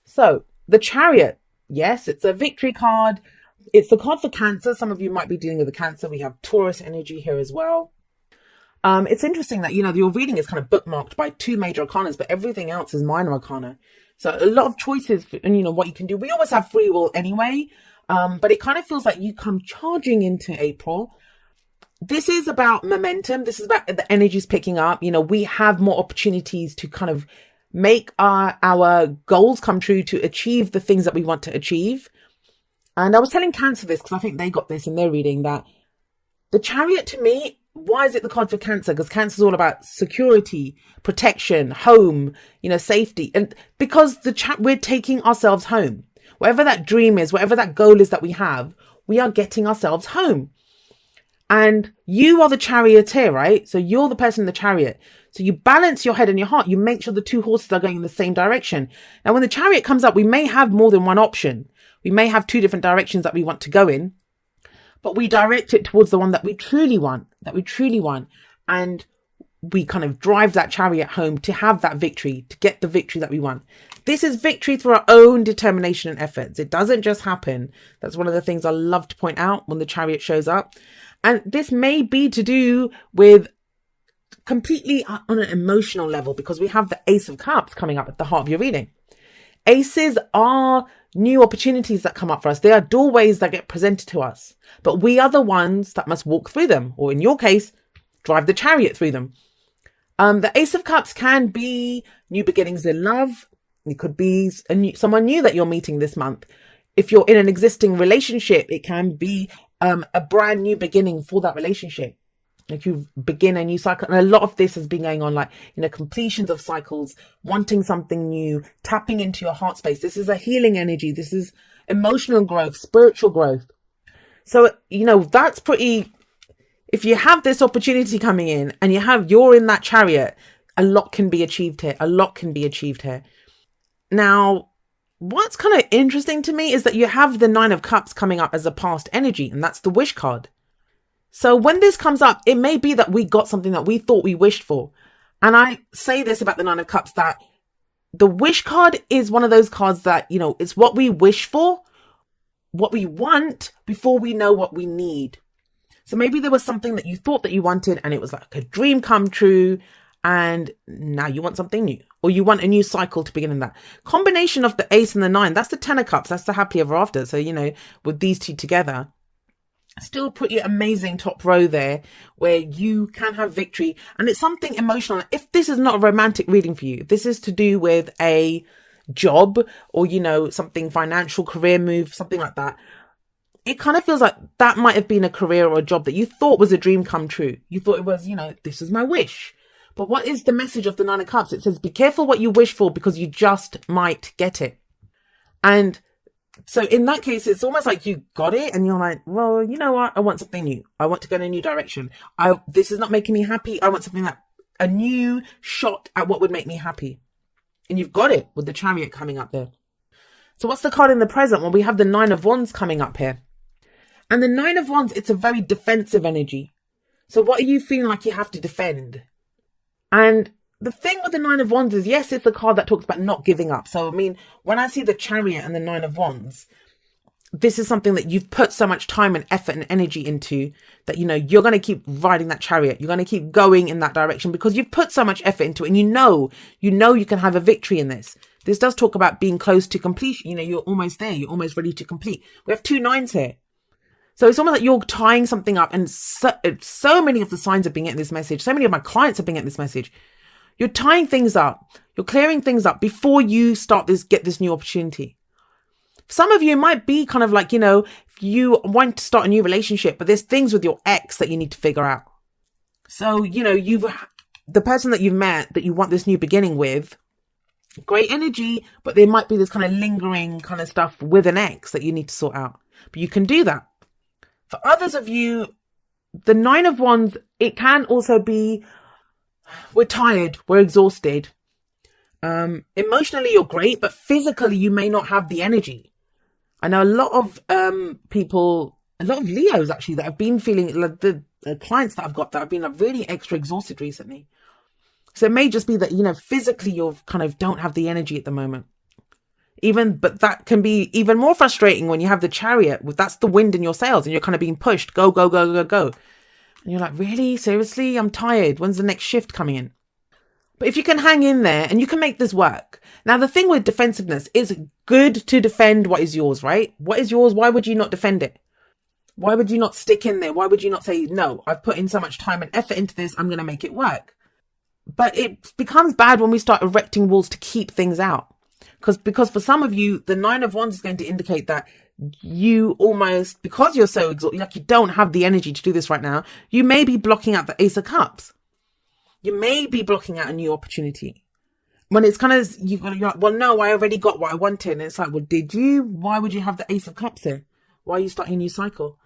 So the Chariot, yes, it's a victory card. It's the card for Cancer. Some of you might be dealing with the Cancer. We have Taurus energy here as well. It's interesting that, your reading is kind of bookmarked by two major arcanas, but everything else is minor arcana. So a lot of choices and what you can do. We always have free will anyway, but it kind of feels like you come charging into April. This is about momentum. This is about the energies picking up. We have more opportunities to kind of make our goals come true, to achieve the things that we want to achieve. And I was telling Cancer this because I think they got this in their reading, that the Chariot, to me, why is it the card for Cancer? Because Cancer is all about security, protection, home, safety. And because we're taking ourselves home. Whatever that dream is, whatever that goal is that we have, we are getting ourselves home. And you are the charioteer, right? So you're the person in the chariot. So you balance your head and your heart. You make sure the two horses are going in the same direction. Now, when the chariot comes up, we may have more than one option. We may have two different directions that we want to go in, but we direct it towards the one that we truly want, And we kind of drive that chariot home to have that victory, to get the victory that we want. This is victory through our own determination and efforts. It doesn't just happen. That's one of the things I love to point out when the chariot shows up. And this may be to do with completely on an emotional level, because we have the Ace of Cups coming up at the heart of your reading. Aces are new opportunities that come up for us. They are doorways that get presented to us, but we are the ones that must walk through them, or in your case, drive the chariot through them. The Ace of Cups can be new beginnings in love. It could be someone new that you're meeting this month. If you're in an existing relationship, it can be a brand new beginning for that relationship. Like you begin a new cycle. And a lot of this has been going on, like, completions of cycles, wanting something new, tapping into your heart space. This is a healing energy. This is emotional growth, spiritual growth. So, that's pretty, if you have this opportunity coming in and you're in that chariot, a lot can be achieved here. Now, what's kind of interesting to me is that you have the Nine of Cups coming up as a past energy, and that's the wish card. So when this comes up, it may be that we got something that we thought we wished for. And I say this about the Nine of Cups, that the wish card is one of those cards that, it's what we wish for, what we want before we know what we need. So maybe there was something that you thought that you wanted and it was like a dream come true, and now you want something new, or you want a new cycle to begin in that. Combination of the Ace and the Nine, that's the Ten of Cups, that's the happy ever after. So, with these two together, still pretty amazing top row there, where you can have victory, and it's something emotional. If this is not a romantic reading for you, this is to do with a job or something financial, career move, something like that. It kind of feels like that might have been a career or a job that you thought was a dream come true. You thought it was, this is my wish. But what is the message of the Nine of Cups? It says, be careful what you wish for, because you just might get it. And so in that case, it's almost like you got it and you're like, well, you know what? I want something new. I want to go in a new direction. This is not making me happy. I want something a new shot at what would make me happy. And you've got it with the chariot coming up there. So what's the card in the present? Well, we have the Nine of Wands coming up here. And the Nine of Wands, it's a very defensive energy. So what are you feeling like you have to defend? And the thing with the Nine of Wands is, yes, it's a card that talks about not giving up. So, when I see the Chariot and the Nine of Wands, this is something that you've put so much time and effort and energy into that, you're going to keep riding that chariot. You're going to keep going in that direction because you've put so much effort into it, and you can have a victory in this. This does talk about being close to completion. You're almost there. You're almost ready to complete. We have two nines here. So it's almost like you're tying something up, and so many of the signs have been getting this message. So many of my clients have been getting this message. You're tying things up. You're clearing things up before you get this new opportunity. Some of you might be kind of like, you want to start a new relationship, but there's things with your ex that you need to figure out. So, the person that you've met that you want this new beginning with, great energy, but there might be this kind of lingering kind of stuff with an ex that you need to sort out. But you can do that. For others of you, the Nine of Wands, it can also be, we're tired, we're exhausted. Emotionally, you're great, but physically, you may not have the energy. I know a lot of people, a lot of Leos actually, that have been feeling, like the clients that I've got that have been really extra exhausted recently. So it may just be that, physically you kind of don't have the energy at the moment. But that can be even more frustrating when you have the Chariot. That's the wind in your sails and you're kind of being pushed. Go, go, go, go, go. And you're like, really? Seriously? I'm tired. When's the next shift coming in? But if you can hang in there and you can make this work. Now, the thing with defensiveness is good to defend what is yours, right? What is yours? Why would you not defend it? Why would you not stick in there? Why would you not say, no, I've put in so much time and effort into this. I'm going to make it work. But it becomes bad when we start erecting walls to keep things out. Because for some of you, the 9 of Wands is going to indicate that you almost, because you're so exhausted, like you don't have the energy to do this right now, you may be blocking out the Ace of Cups. You may be blocking out a new opportunity. When it's kind of, you're like, well, no, I already got what I wanted. And it's like, well, did you? Why would you have the Ace of Cups here? Why are you starting a new cycle?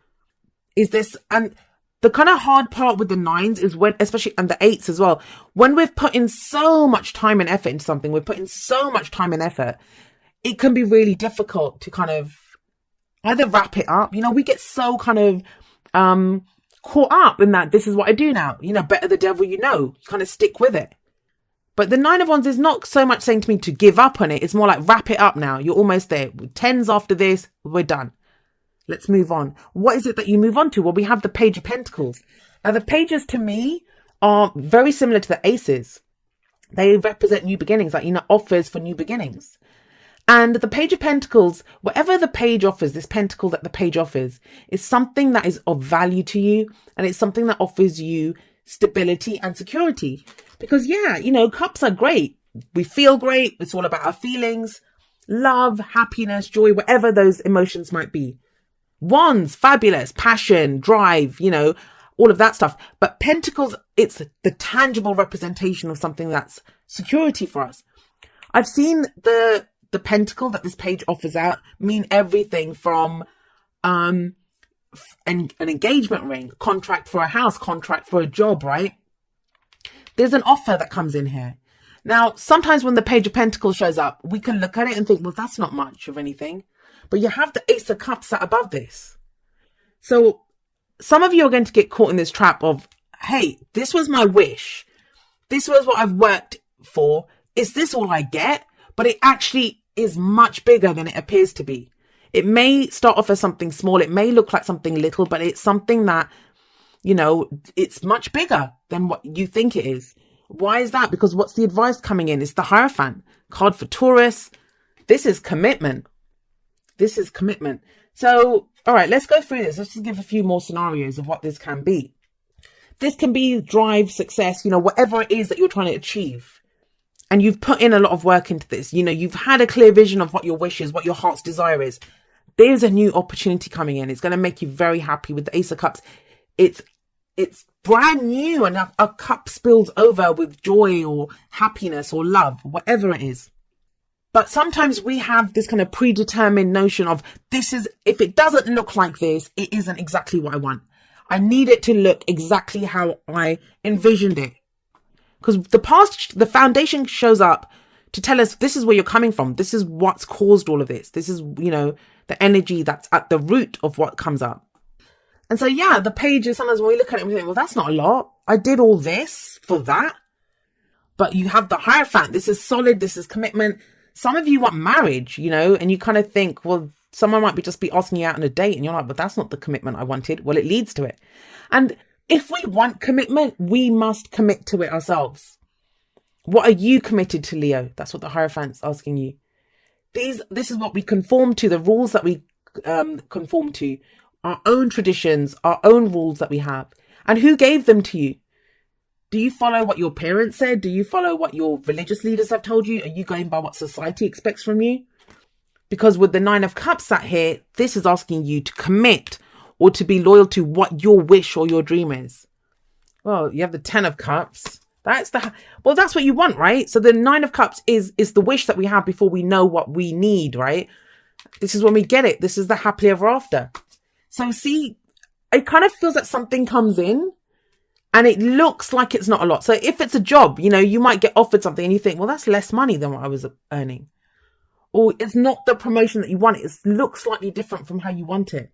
Is this, and the kind of hard part with the 9s is when, especially, and the 8s as well, when we've put in so much time and effort into something, we've put in so much time and effort, it can be really difficult to kind of either wrap it up. You know, we get so kind of caught up in that this is what I do now. You know, better the devil you know. You kind of stick with it. But the 9 of Wands is not so much saying to me to give up on it. It's more like wrap it up now. You're almost there. 10s after this, we're done. Let's move on. What is it that you move on to? Well, we have the Page of Pentacles. Now, the pages to me are very similar to the aces. They represent new beginnings, like, you know, offers for new beginnings. And the Page of Pentacles, whatever the page offers, this pentacle that the page offers, is something that is of value to you. And it's something that offers you stability and security. Because, yeah, you know, cups are great. We feel great. It's all about our feelings, love, happiness, joy, whatever those emotions might be. Wands, fabulous, passion, drive, you know, all of that stuff. But pentacles, it's the tangible representation of something that's security for us. I've seen the pentacle that this page offers out mean everything from an engagement ring, contract for a house, contract for a job, right? There's an offer that comes in here. Now, sometimes when the Page of Pentacles shows up, we can look at it and think, well, that's not much of anything. But you have the Ace of Cups sat above this. So some of you are going to get caught in this trap of, hey, this was my wish. This was what I've worked for. Is this all I get? But it actually is much bigger than it appears to be. It may start off as something small. It may look like something little, but it's something that, you know, it's much bigger than what you think it is. Why is that? Because what's the advice coming in? It's the Hierophant card for Taurus. This is commitment. This is commitment. So, all right, let's go through this. Let's just give a few more scenarios of what this can be. This can be drive, success, you know, whatever it is that you're trying to achieve. And you've put in a lot of work into this. You know, you've had a clear vision of what your wish is, what your heart's desire is. There's a new opportunity coming in. It's going to make you very happy with the Ace of Cups. It's brand new, and a cup spills over with joy or happiness or love, whatever it is. But sometimes we have this kind of predetermined notion of this is, if it doesn't look like this, it isn't exactly what I want. I need it to look exactly how I envisioned it. Because the foundation shows up to tell us this is where you're coming from. This is what's caused all of this. This is, you know, the energy that's at the root of what comes up. And so, yeah, the pages, sometimes when we look at it, we think, well, that's not a lot. I did all this for that. But you have the Hierophant. This is solid. This is commitment. Some of you want marriage, you know, and you kind of think, well, someone might just be asking you out on a date. And you're like, but that's not the commitment I wanted. Well, it leads to it. And if we want commitment, we must commit to it ourselves. What are you committed to, Leo? That's what the Hierophant's asking you. This is what we conform to, the rules that we conform to, our own traditions, our own rules that we have. And who gave them to you? Do you follow what your parents said? Do you follow what your religious leaders have told you? Are you going by what society expects from you? Because with the 9 of Cups sat here, this is asking you to commit or to be loyal to what your wish or your dream is. Well, you have the 10 of Cups. That's what you want, right? So the 9 of Cups is the wish that we have before we know what we need, right? This is when we get it. This is the happily ever after. So see, it kind of feels like something comes in and it looks like it's not a lot. So if it's a job, you know, you might get offered something and you think, well, that's less money than what I was earning. Or it's not the promotion that you want. It looks slightly different from how you want it.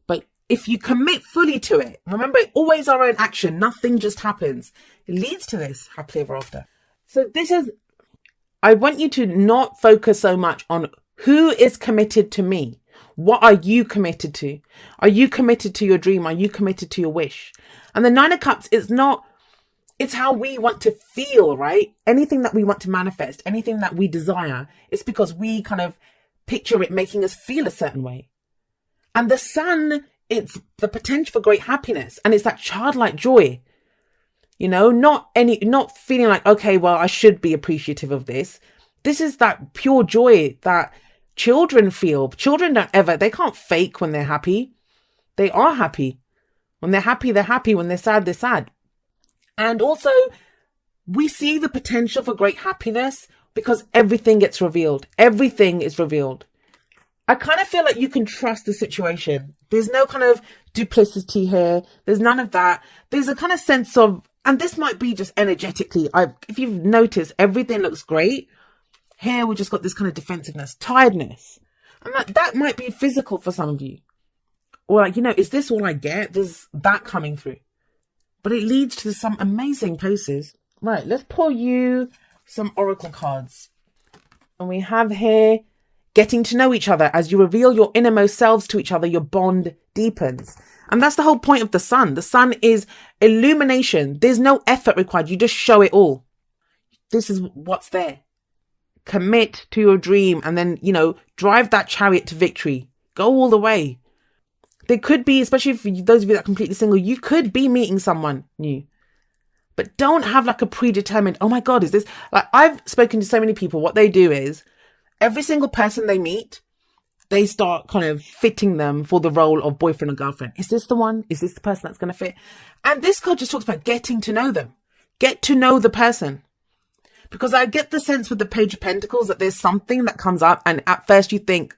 But if you commit fully to it, remember, always our own action. Nothing just happens. It leads to this happily ever after. So I want you to not focus so much on Who is committed to me? What are you committed to? Are you committed to your dream? Are you committed to your wish? And the Nine of Cups is not, it's how we want to feel, right? Anything that we want to manifest, anything that we desire, it's because we kind of picture it making us feel a certain way. And the Sun, it's the potential for great happiness. And it's that childlike joy, you know, not feeling like, okay, well, I should be appreciative of this. This is that pure joy that children feel. Children they can't fake when they're happy. They are happy. When they're happy, they're happy. When they're sad, they're sad. And also, we see the potential for great happiness because everything gets revealed. Everything is revealed. I kind of feel like you can trust the situation. There's no kind of duplicity here. There's none of that. There's a kind of sense of, and this might be just energetically, if you've noticed, everything looks great. Here, we just got this kind of defensiveness, tiredness. And that might be physical for some of you. Or like, you know, is this all I get? There's that coming through. But it leads to some amazing places. Right, let's pull you some oracle cards. And we have here, getting to know each other. As you reveal your innermost selves to each other, your bond deepens. And that's the whole point of the Sun. The Sun is illumination. There's no effort required. You just show it all. This is what's there. Commit to your dream and then, you know, drive that chariot to victory. Go all the way. There could be, especially for those of you that are completely single, you could be meeting someone new. But don't have like a predetermined, oh my God, is this... Like, I've spoken to so many people. What they do is every single person they meet, they start kind of fitting them for the role of boyfriend or girlfriend. Is this the one? Is this the person that's going to fit? And this card just talks about getting to know them. Get to know the person. Because I get the sense with the Page of Pentacles that there's something that comes up and at first you think,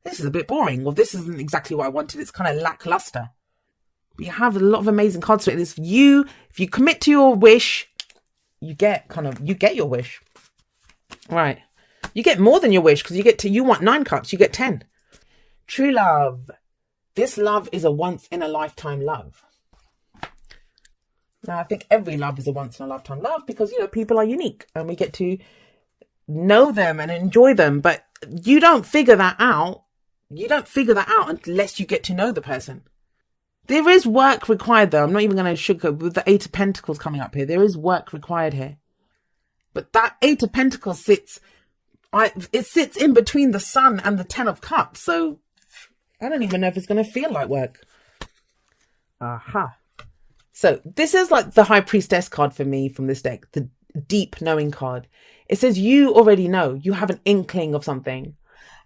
this is a bit boring. Well, this isn't exactly what I wanted. It's kind of lackluster. But you have a lot of amazing cards. So if you commit to your wish, you get your wish. Right. You get more than your wish because you want 9 cups. You get 10. True love. This love is a once in a lifetime love. Now, I think every love is a once in a lifetime love because, you know, people are unique and we get to know them and enjoy them. But you don't figure that out. You don't figure that out unless you get to know the person. There is work required, though. I'm not even going to sugarcoat with the 8 of Pentacles coming up here. There is work required here. But that 8 of Pentacles sits in between the Sun and the 10 of Cups. So I don't even know if it's going to feel like work. Aha. So this is like the High Priestess card for me from this deck, the deep knowing card. It says you already know, you have an inkling of something.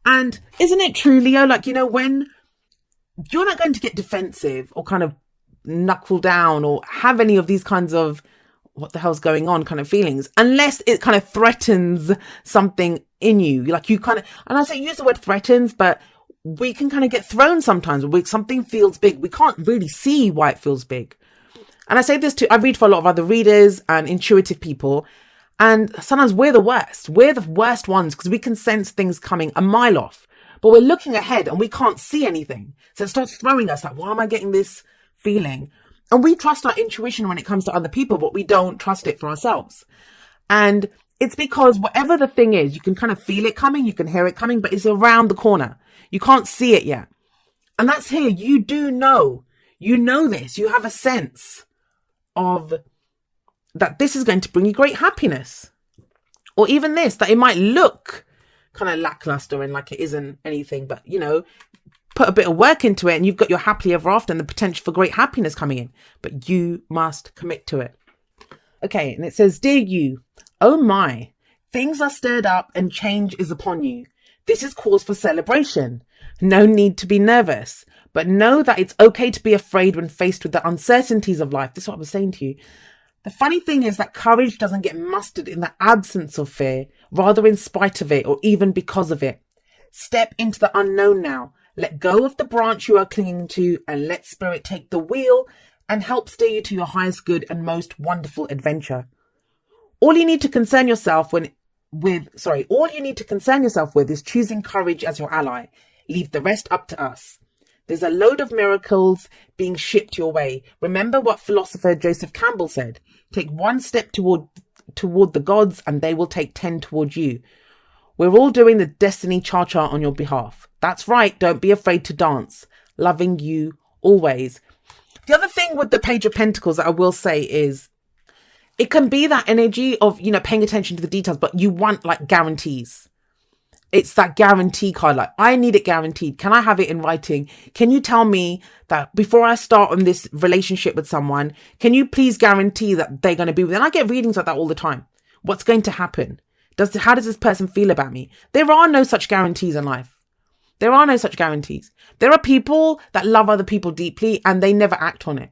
And isn't it true, Leo? Like, you know, when you're not going to get defensive or kind of knuckle down or have any of these kinds of what the hell's going on kind of feelings, unless it kind of threatens something in you. Like you kind of, and I say use the word threatens, but we can kind of get thrown sometimes when something feels big. We can't really see why it feels big. And I say this I read for a lot of other readers and intuitive people. And sometimes we're the worst. We're the worst ones because we can sense things coming a mile off. But we're looking ahead and we can't see anything. So it starts throwing us like, why am I getting this feeling? And we trust our intuition when it comes to other people, but we don't trust it for ourselves. And it's because whatever the thing is, you can kind of feel it coming, you can hear it coming, but it's around the corner. You can't see it yet. And that's here. You do know. You know this. You have a sense of that this is going to bring you great happiness. Or even this, that it might look kind of lackluster and like it isn't anything, but, you know, put a bit of work into it and you've got your happily ever after and the potential for great happiness coming in. But you must commit to it. Okay, and it says, dear you, oh my, things are stirred up and change is upon you. This is cause for celebration. No need to be nervous, but know that it's okay to be afraid when faced with the uncertainties of life. This is what I was saying to you. The funny thing is that courage doesn't get mustered in the absence of fear, rather in spite of it or even because of it. Step into the unknown now. Let go of the branch you are clinging to and let spirit take the wheel and help steer you to your highest good and most wonderful adventure. All you need to concern yourself with is choosing courage as your ally. Leave the rest up to us. There's a load of miracles being shipped your way. Remember what philosopher Joseph Campbell said. Take one step toward the gods and they will take 10 toward you. We're all doing the destiny cha-cha on your behalf. That's right. Don't be afraid to dance. Loving you always. The other thing with the Page of Pentacles that I will say is it can be that energy of, paying attention to the details, but you want like guarantees. It's that guarantee card. Like, I need it guaranteed. Can I have it in writing? Can you tell me that before I start on this relationship with someone, can you please guarantee that they're going to be with me? And I get readings like that all the time. What's going to happen? How does this person feel about me? There are no such guarantees in life. There are no such guarantees. There are people that love other people deeply and they never act on it.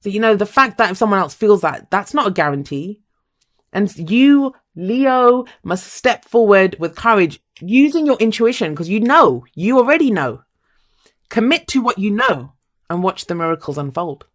So, the fact that if someone else feels that, that's not a guarantee. And you, Leo, must step forward with courage, using your intuition, because you already know. Commit to what you know and watch the miracles unfold.